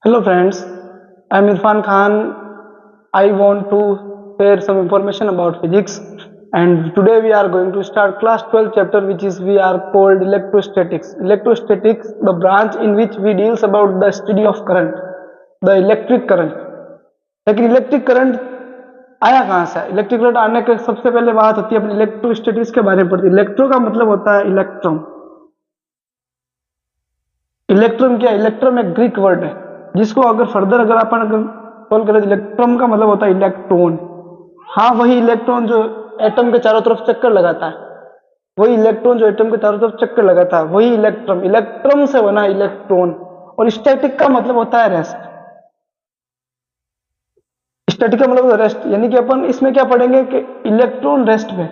Hello friends, I am Irfan Khan. I want to share some information about physics, and today we are going to start class 12 chapter, which is we are called electrostatics. Electrostatics, the branch in which we deals about the study of current, the electric current. लेकिन electric current आया कहाँ से? Electric current आने के सबसे पहले बात होती है अपनी इलेक्ट्रोस्टैटिक्स के बारे में पढ़ती है। इलेक्ट्रो का मतलब होता है इलेक्ट्रॉन। इलेक्ट्रॉन क्या? इलेक्ट्रॉन एक ग्रीक वर्ड है जिसको अगर फर्दर अगर अपन कॉल करें, इलेक्ट्रॉन का मतलब होता है इलेक्ट्रॉन। हाँ, वही इलेक्ट्रॉन जो एटम के चारों तरफ चक्कर लगाता है, वही इलेक्ट्रॉन जो एटम के चारों तरफ चक्कर लगाता है, वही इलेक्ट्रॉन। इलेक्ट्रॉन से बना इलेक्ट्रॉन। और स्टैटिक का मतलब होता है रेस्ट। स्टैटिक का मतलब रेस्ट, यानी कि अपन इसमें क्या पढ़ेंगे कि इलेक्ट्रॉन रेस्ट पे।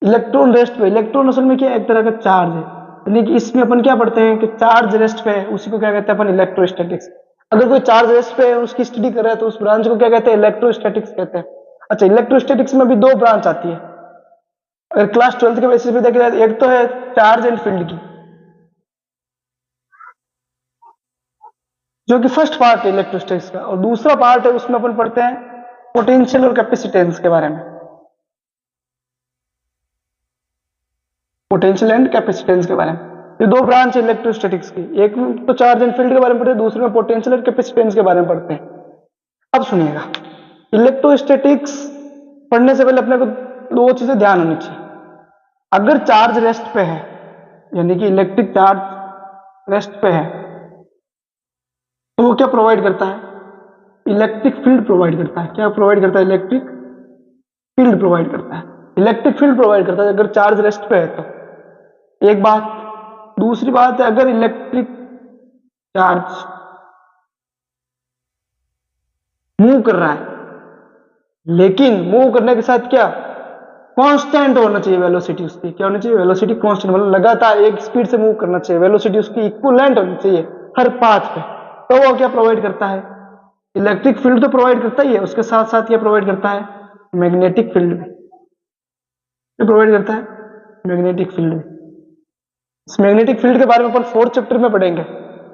इलेक्ट्रॉन रेस्ट पे, इलेक्ट्रॉन असल में क्या है? एक तरह का चार्ज है। यानी कि इसमें अपन क्या पढ़ते हैं कि चार्ज रेस्ट पे है, उसी को क्या कहते हैं अपन? इलेक्ट्रोस्टैटिक्स। अगर कोई चार्ज रेस्ट पे है और उसकी स्टडी कर रहा है तो उस ब्रांच को क्या कहते हैं? इलेक्ट्रोस्टैटिक्स कहते हैं। अच्छा, इलेक्ट्रोस्टैटिक्स में भी दो ब्रांच आती है अगर क्लास 12 के बेसिस पे देखा जाए। एक तो है चार्ज एंड फील्ड की, जो कि फर्स्ट पार्ट है इलेक्ट्रोस्टैटिक्स का, और दूसरा पार्ट है उसमें अपन पढ़ते हैं पोटेंशियल और कैपेसिटेंस के बारे में। पोटेंशियल एंड कैपेसिटेंस के बारे में ये दो ब्रांच है इलेक्ट्रोस्टैटिक्स की। एक में तो चार्ज एंड फील्ड के बारे में पढ़ते हैं, दूसरे में पोटेंशियल और कैपेसिटेंस के बारे में पढ़ते हैं। अब सुनिएगा, इलेक्ट्रोस्टैटिक्स पढ़ने से पहले अपने को दो चीजें ध्यान होनी चाहिए। अगर चार्ज रेस्ट पे है, यानी कि इलेक्ट्रिक चार्ज रेस्ट पे है, तो वो क्या प्रोवाइड करता है? इलेक्ट्रिक फील्ड प्रोवाइड करता है। क्या प्रोवाइड करता है? इलेक्ट्रिक फील्ड प्रोवाइड करता है। इलेक्ट्रिक फील्ड प्रोवाइड करता है अगर चार्ज रेस्ट पे है तो। एक बात। दूसरी बात है, अगर इलेक्ट्रिक चार्ज मूव कर रहा है, लेकिन मूव करने के साथ क्या कांस्टेंट होना चाहिए वेलोसिटी उसकी। क्या होना चाहिए? वेलोसिटी कांस्टेंट, मतलब लगातार एक स्पीड से मूव करना चाहिए। वेलोसिटी उसकी इक्विवेलेंट होनी चाहिए हर पाथ पे। तो वो क्या प्रोवाइड करता है? इलेक्ट्रिक फील्ड तो प्रोवाइड करता ही है, उसके साथ साथ क्या प्रोवाइड करता है? मैग्नेटिक फील्ड भी प्रोवाइड करता है। मैग्नेटिक फील्ड भी। इस मैग्नेटिक फील्ड के बारे में अपन 4th चैप्टर में पढ़ेंगे,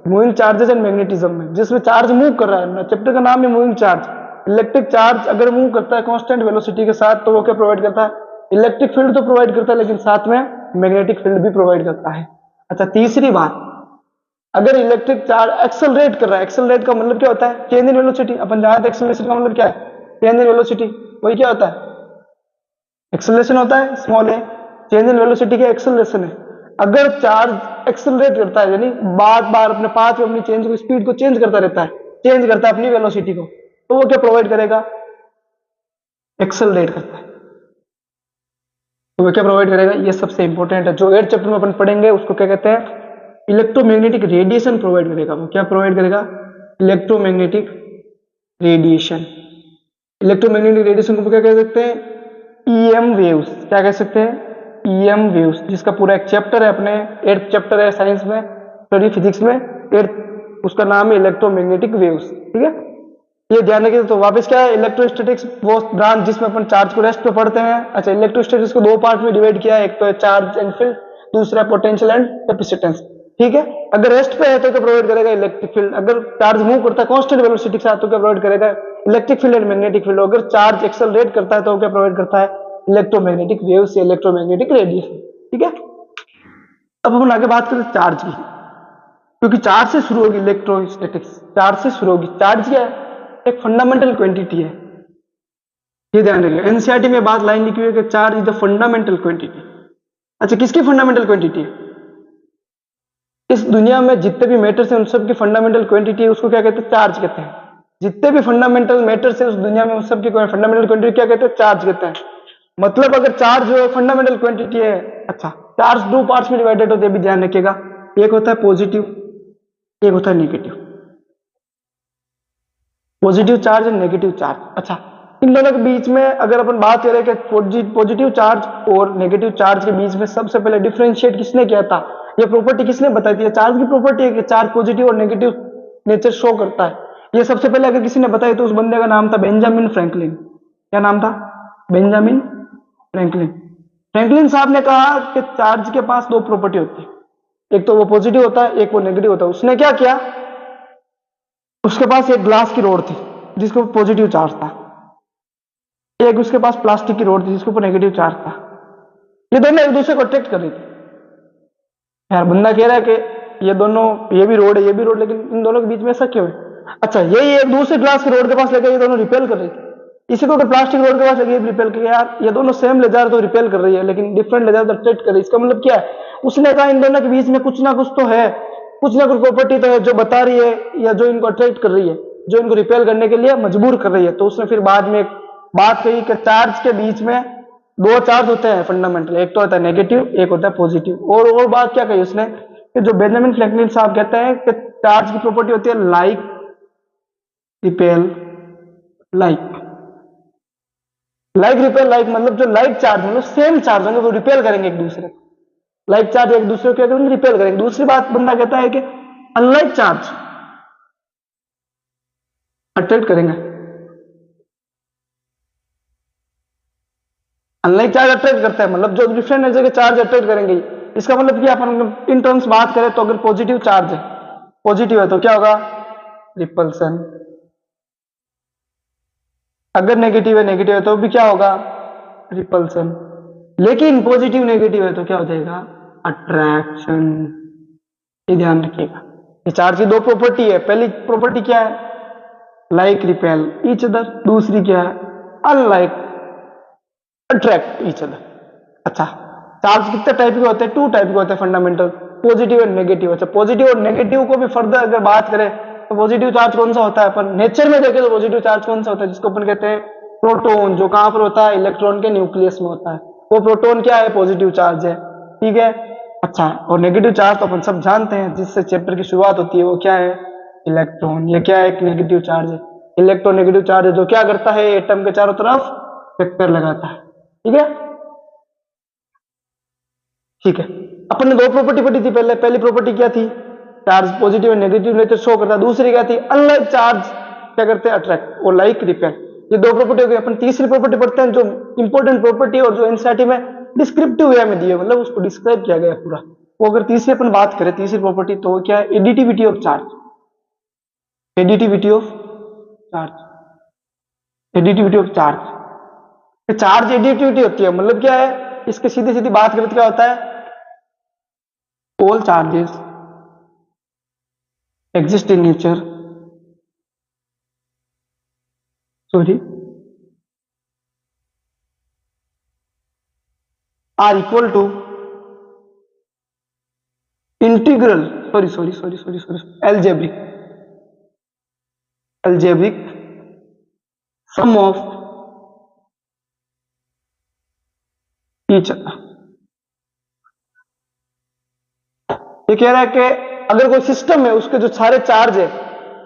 मूविंग चार्जेस एंड मैग्नेटिज्म में, जिसमें चार्ज मूव कर रहा है। चैप्टर का नाम है मूविंग चार्ज। इलेक्ट्रिक चार्ज अगर मूव करता है कांस्टेंट वेलोसिटी के साथ, तो वो क्या प्रोवाइड करता है? इलेक्ट्रिक फील्ड तो प्रोवाइड करता है, लेकिन साथ में मैग्नेटिक फील्ड भी प्रोवाइड करता है। अच्छा, तीसरी बात, अगर इलेक्ट्रिक चार्ज एक्सेलरेट कर रहा है, एक्सेलरेट का मतलब क्या होता है? Change in velocity. अपन जानते हैं एक्सेलरेशन का मतलब क्या है? Change in velocity. वही क्या होता है? एक्सेलरेशन होता है, small A. Change in velocity का एक्सेलरेशन है। अगर चार्ज एक्सेलरेट करता है, यानी बार बार अपने पाथ में अपनी चेंज को, स्पीड को चेंज करता रहता है, चेंज करता है अपनी वेलोसिटी को, तो वो क्या प्रोवाइड करेगा? एक्सेलरेट करता है, तो वो क्या प्रोवाइड करेगा? ये सबसे इंपॉर्टेंट है, जो 8th चैप्टर में अपन पढ़ेंगे, उसको क्या कहते हैं? इलेक्ट्रोमैग्नेटिक रेडिएशन प्रोवाइड करेगा। वो क्या प्रोवाइड करेगा? Electromagnetic radiation. इलेक्ट्रोमैग्नेटिक रेडिएशन को क्या कह सकते हैं? EM waves. क्या कह सकते हैं? ईएम वेव्स, जिसका पूरा एक चैप्टर है अपने 8th चैप्टर है साइंस में, सॉरी फिजिक्स में 8th, उसका नाम है इलेक्ट्रोमैग्नेटिक वेव्स। ठीक है, ये ध्यान रखिए। तो वापस क्या है? इलेक्ट्रोस्टैटिक्स वो ब्रांच जिसमें अपन चार्ज को रेस्ट पे पढ़ते हैं। अच्छा, इलेक्ट्रोस्टैटिक्स को दो पार्ट में डिवाइड किया है, एक तो है चार्ज एंड फील्ड, दूसरा पोटेंशियल एंड कैपेसिटेंस। ठीक है, अगर रेस्ट पे है तो क्या प्रोवाइड करेगा? Electric field. अगर चार्ज मूव करता है कांस्टेंट वेलोसिटी के साथ, तो क्या प्रोवाइड करेगा? Electric field and magnetic field. अगर चार्ज एक्सेलरेट करता है तो क्या प्रोवाइड करता है? इलेक्ट्रोमैग्नेटिक वेव्स या इलेक्ट्रोमैग्नेटिक रेडिएशन। ठीक है, अब हम आगे बात करें चार्ज की, क्योंकि चार्ज से शुरू होगी इलेक्ट्रोस्टैटिक्स। चार्ज से शुरू होगी। चार्ज क्या है? एक फंडामेंटल क्वांटिटी है, ये ध्यान रखिए। एनसीईआरटी में बात लाइन लिखी हुई है कि charge is the fundamental quantity. अच्छा, किसकी फंडामेंटल क्वांटिटी है? इस दुनिया में जितने भी मैटर्स हैं उन सब की फंडामेंटल क्वांटिटी है, उसको क्या कहते हैं? चार्ज कहते हैं। जितने भी फंडामेंटल मैटर्स है उस दुनिया में, उन सब की फंडामेंटल क्वांटिटी क्या कहते हैं? चार्ज कहते हैं। मतलब अगर चार्ज जो है फंडामेंटल क्वांटिटी है। अच्छा, चार्ज दो पार्ट्स में डिवाइडेड होते हैं, भी ध्यान रखिएगा। एक होता है पॉजिटिव, एक होता है नेगेटिव। पॉजिटिव चार्ज और नेगेटिव चार्ज। अच्छा, इन दोनों के बीच में अगर अपन बात करें कि पॉजिटिव चार्ज और नेगेटिव चार्ज के बीच में सबसे पहले डिफरेंशिएट किसने किया था? ये प्रॉपर्टी किसने बताई थी? चार्ज की प्रॉपर्टी है कि चार्ज पॉजिटिव और नेगेटिव नेचर शो करता है। ये सबसे पहले अगर किसी ने बताई तो उस बंदे का नाम था बेंजामिन फ्रैंकलिन। क्या नाम था? Benjamin Franklin. फ्रैंकलिन साहब ने कहा कि चार्ज के पास दो प्रॉपर्टी होती है, एक तो वो पॉजिटिव होता है, एक वो नेगेटिव होता है। उसने क्या किया? उसके पास एक ग्लास की रोड थी जिसके ऊपर पॉजिटिव चार्ज था, एक उसके पास प्लास्टिक की रोड थी जिसके ऊपर नेगेटिव चार्ज था। ये दोनों एक दूसरे को अट्रैक्ट कर रही थी। यार बंदा कह रहा है कि ये दोनों, ये भी रोड है ये भी रोड, लेकिन इन दोनों के बीच में ऐसा क्यों है? अच्छा, यही एक दूसरे ग्लास की रोड के पास लेकर ये दोनों रिपेल कर रही थी, इसी को अगर प्लास्टिक रोड के पास लेके रिपेल कर, यार ये दोनों सेम ले जा रहे तो रिपेल कर रही है, लेकिन डिफरेंट ले जा रहे तो अट्रैक्ट कर रही है। इसका मतलब क्या है? उसने कहा इन दोनों के बीच में कुछ ना कुछ तो है, कुछ ना कुछ प्रॉपर्टी तो है जो बता रही है या जो इनको अट्रैक्ट कर रही है, जो इनको रिपेल करने के लिए मजबूर कर रही है। तो उसने फिर बाद में एक बात कही कि चार्ज के बीच में दो चार्ज होते हैं फंडामेंटल, एक तो होता है नेगेटिव, एक होता है पॉजिटिव। और बात क्या कही उसने कि जो बेंजामिन फ्रैंकलिन साहब कहते हैं कि चार्ज की प्रॉपर्टी होती है like repel like. Like repel like मतलब जो लाइक चार्ज मतलब सेम चार्ज होंगे वो रिपेल करेंगे एक दूसरे को, लाइक चार्ज एक दूसरे को क्या करेंगे? रिपेल करेंगे। दूसरी बात बंदा कहता है कि अनलाइक चार्ज अट्रैक्ट करेंगे, अनलाइक चार्ज अट्रैक्ट करता है, मतलब जो डिफरेंट एनर्जी के चार्ज अट्रैक्ट करेंगे। इसका मतलब क्या, अपन इन टर्म्स बात करें तो अगर पॉजिटिव चार्ज है, पॉजिटिव है तो क्या होगा? रिपल्सन। अगर नेगेटिव है तो भी क्या होगा? रिपल्सन। लेकिन पॉजिटिव नेगेटिव है तो क्या हो जाएगा? अट्रैक्शन। ये ध्यान रखिएगा। ये चार्ज की दो प्रॉपर्टी है, पहली प्रॉपर्टी क्या है? लाइक रिपेल ईच अदर, दूसरी क्या है? Unlike attract each other. अच्छा, चार्ज कितने टाइप के होते हैं? टू टाइप के होते हैं फंडामेंटल, पॉजिटिव एंड नेगेटिव। अच्छा, पॉजिटिव और नेगेटिव को भी फर्दर अगर बात करें तो पॉजिटिव चार्ज कौन सा होता है? अपन नेचर में देखें तो पॉजिटिव चार्ज कौन सा होता है? जिसको अपन कहते हैं प्रोटॉन, जो कहां पर होता है? इलेक्ट्रॉन के न्यूक्लियस में होता है। वो प्रोटॉन क्या है? पॉजिटिव चार्ज है, ठीक है। अच्छा, और नेगेटिव चार्ज तो अपन सब जानते हैं, जिससे चैप्टर की शुरुआत होती है, वो क्या है? इलेक्ट्रॉन। ये क्या है? एक नेगेटिव चार्ज है। इलेक्ट्रॉन नेगेटिव चार्ज है जो क्या करता है? एटम के चारों तरफ वेक्टर लगाता है, ठीक है। ठीक है, अपन ने दो प्रॉपर्टी पढ़ी थी पहले। पहली प्रॉपर्टी क्या थी? चार्ज पॉजिटिव और नेगेटिव नेचर शो करता है। दूसरी क्या थी? अनलाइक चार्ज क्या करते हैं? अट्रैक्ट। और लाइक रिपेल। ये दो प्रॉपर्टी हो गई। अपन तीसरी प्रॉपर्टी पढ़ते हैं जो इंपॉर्टेंट प्रॉपर्टी और जो एनसीईआरटी में डिस्क्रिप्टिव वे में दी है, मतलब उसको डिस्क्राइब किया गया पूरा। वो अगर तीसरी अपन बात करें, तीसरी प्रॉपर्टी, तो क्या है? Additivity of charge. Additivity of charge, additivity of charge. Charge additivity होती है, मतलब क्या है? इसके सीधी सीधी बात करें तो क्या होता है? all charges exist in nature, sorry, are equal to integral, sorry, algebraic sum of each other। ये कह रहा है कि अगर कोई सिस्टम है, उसके जो सारे चार्ज है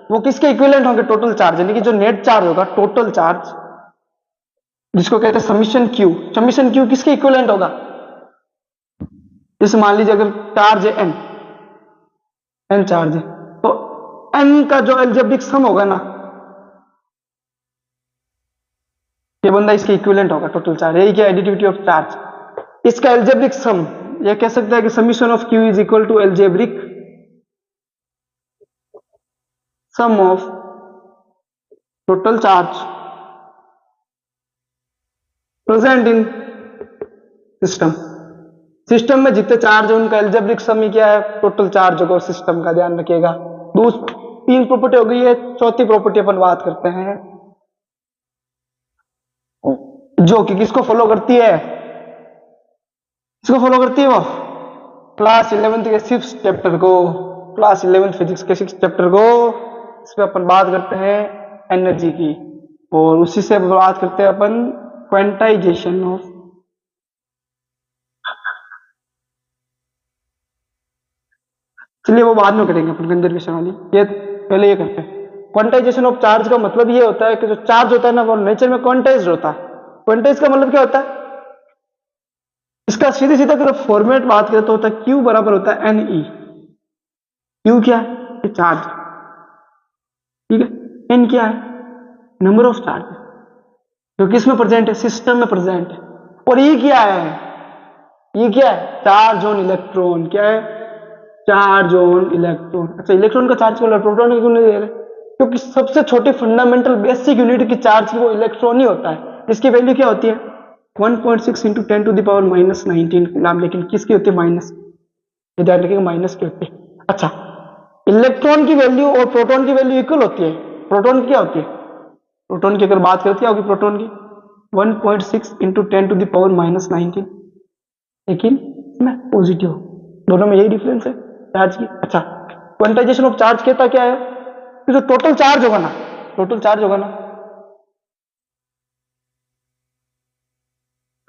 वो किसके इक्विवेलेंट होंगे? टोटल चार्ज, यानी कि जो नेट चार्ज होगा, टोटल चार्ज, जिसको कहते हैं समीशन क्यू। समीशन क्यू किसके इक्विवेलेंट होगा? जैसे मान लीजिए अगर चार्ज है एन, एन चार्ज है, तो एन का जो एल्जेब्रिक सम होगा ना, ये बंदा इसके इक्विवेलेंट होगा टोटल चार्ज। यही क्या? Additivity of charge. इसका एल्जेब्रिक सम, ये कह सकता है कि summation of q is equal to algebraic sum of total charge present in system. System में जितने चार्ज है उनका एल्जेब्रिक सम ही क्या है? टोटल चार्ज होगा सिस्टम का, ध्यान रखिएगा। तीन प्रॉपर्टी हो गई है। चौथी प्रॉपर्टी अपन बात करते हैं जो कि किसको फॉलो करती है? किसको फॉलो करती है? वो क्लास 11th के 6th चैप्टर को, क्लास 11th फिजिक्स के 6th चैप्टर को। इसमें अपन बात करते हैं एनर्जी की, और उसी से बात करते हैं अपन क्वांटाइजेशन ऑफ, चलिए वो बाद में करेंगे अपन कंजर्वेशन वाली, ये पहले ये करते हैं। क्वांटाइजेशन ऑफ चार्ज का मतलब ये होता है कि जो चार्ज होता है ना, वो नेचर में क्वांटाइज्ड होता है। क्वांटाइज का मतलब क्या होता है? इसका सीधे सीधा अगर फॉर्मेट बात करें तो होता है Q बराबर होता है NE। Q क्या है? ये चार्ज, ठीक है। N क्या है? नंबर ऑफ चार्ज, जो किस में प्रेजेंट है? सिस्टम में प्रेजेंट है। और ये क्या है? ये क्या है? Charge on electron. क्या है? Charge on electron. अच्छा, इलेक्ट्रॉन का चार्ज क्यों? प्रोटॉन क्यों नहीं दे रहे? क्योंकि सबसे छोटी फंडामेंटल बेसिक यूनिट की चार्ज की वो इलेक्ट्रॉन ही होता है, जिसकी वैल्यू क्या होती है 1.6 इंटू 10⁻⁻19 कूलम, लेकिन किसकी होती है माइनस, ये ध्यान रखिएगा माइनस की होती है। अच्छा, इलेक्ट्रॉन की वैल्यू और प्रोटॉन की वैल्यू इक्वल होती है। प्रोटॉन की क्या होती है, प्रोटॉन की अगर बात करते क्या होगी प्रोटॉन की 1.6 इंटू 10⁻⁻19, लेकिन इसमें पॉजिटिव, दोनों में यही डिफरेंस है चार्ज की। अच्छा, क्वांटाइजेशन ऑफ चार्ज कहता क्या है कि जो टोटल चार्ज होगा ना, टोटल चार्ज होगा ना,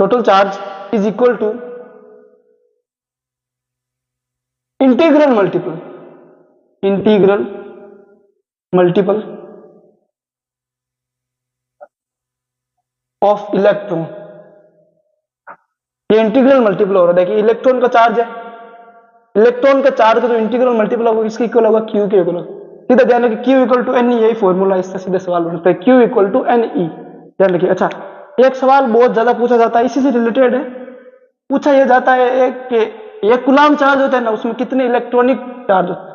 total charge is equal to integral multiple of electron. ये इंटीग्रल मल्टीपल हो रहा है, देखिए इलेक्ट्रॉन का चार्ज है, इलेक्ट्रॉन का चार्ज का जो इंटीग्रल मल्टीपल होगा इसके इक्वल होगा क्यू के इक्वल। सीधा ध्यान रखिए q equal to n e, यही फॉर्मूला, इससे सीधे सवाल बनता है q equal to n e, ध्यान रखिए। अच्छा, एक सवाल बहुत ज्यादा पूछा जाता है, इसी से रिलेटेड है, पूछा यह जाता है कि एक कूलम चार्ज होता है ना, उसमें कितने इलेक्ट्रॉनिक चार्ज होते हैं।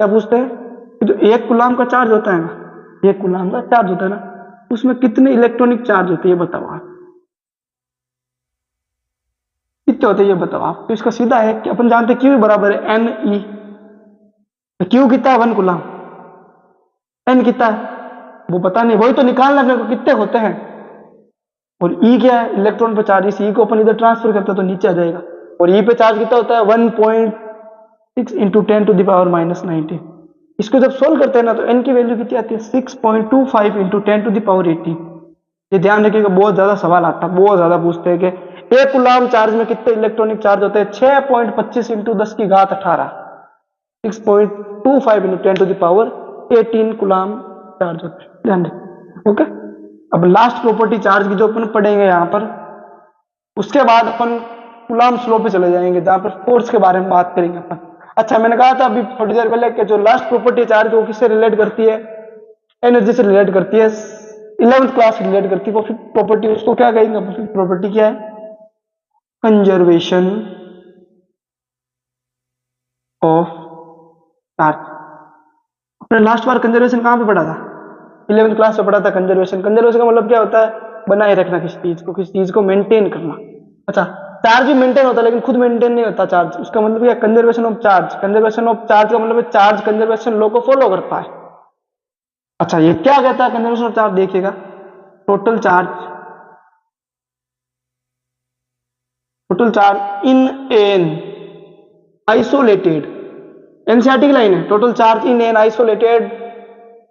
क्या पूछते हैं कि जो एक कूलम का चार्ज होता है ना, एक कूलम का चार्ज होता है ना, उसमें कितने इलेक्ट्रॉनिक चार्ज होते हैं, ये बताओ आप कितने होते हैं, ये बताओ आप। तो इसका सीधा है कि अपन जानते हैं क्यू बराबर है एन ई, क्यू कितना है 1 कूलम, एन कितना है वो पता नहीं, वही तो निकालना अपने को कितने होते हैं। और ई क्या है, इलेक्ट्रॉन पे चार्ज, इस ई को अपन इधर ट्रांसफर करते हैं तो नीचे आ जाएगा। और ई पे चार्ज कितना होता है 1.6 इंटू 10⁻⁻19। इसको जब सोल्व करते हैं ना तो एन की वैल्यू कितनी आती है 6.25 इंटू 10⁻18। ये ध्यान रखिएगा, बहुत ज्यादा सवाल आता है, बहुत ज्यादा पूछते हैं कि एक कूलम चार्ज में कितने इलेक्ट्रॉनिक चार्ज होते हैं, 6.25 इंटू 10⁻18, 6.25 इंटू 10⁻18 कूलम चार्ज होते हैं, ध्यान रखिए। ओके, अब लास्ट प्रॉपर्टी चार्ज की जो अपन पढ़ेंगे यहाँ पर, उसके बाद अपन कूलम लॉ पे चले जाएंगे जहां पर फोर्स के बारे में बात करेंगे अपन। अच्छा, मैंने कहा था अभी थोड़ी देर पहले कि जो लास्ट प्रॉपर्टी चार्ज वो किससे रिलेट करती है, एनर्जी से रिलेट करती है, 11th क्लास से रिलेट करती है। वो फिर प्रॉपर्टी उसको क्या कहेंगे, प्रॉपर्टी क्या है, कंजर्वेशन ऑफ चार्ज। अपने लास्ट बार कंजर्वेशन कहां पे पढ़ा था, 11th क्लास में पढ़ा था कंजर्वेशन। कंजर्वेशन का मतलब क्या होता है, बनाए रखना किसी चीज को मेंटेन करना। अच्छा, चार्ज भी मेंटेन होता है लेकिन खुद मेंटेन नहीं होता चार्ज, उसका मतलब क्या, conservation of charge. Conservation of charge का मतलब चार्ज कंजर्वेशन लॉ को फॉलो करता है। अच्छा, ये क्या कहता है कंजर्वेशन ऑफ चार्ज, देखिएगा total charge in an isolated, NCERT की लाइन है, total charge in an isolated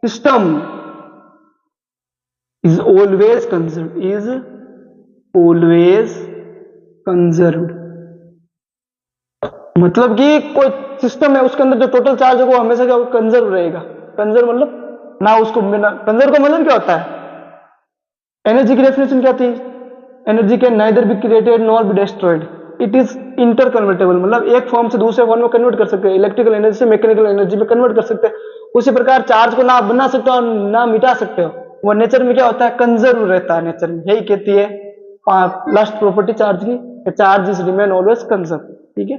system is always conserved। मतलब कि कोई सिस्टम है उसके अंदर जो टोटल चार्ज है वो हमेशा क्या कंजर्व रहेगा। कंजर्व मतलब ना उसको बिना, कंजर्व का मतलब क्या होता है, एनर्जी की डेफिनेशन क्या थी, energy can neither be created nor be destroyed, it is inter convertible, मतलब एक फॉर्म से दूसरे फॉर्म में कन्वर्ट कर सकते हैं, इलेक्ट्रिकल एनर्जी से मैकेनिकल एनर्जी में कन्वर्ट कर सकते हैं। उसी प्रकार चार्ज को ना बना सकते हो ना मिटा सकते हो, वो नेचर में क्या होता है, कंजर्व रहता है नेचर में। यही कहती है लास्ट प्रॉपर्टी चार्ज की, charge is remain always conserve. ठीक है।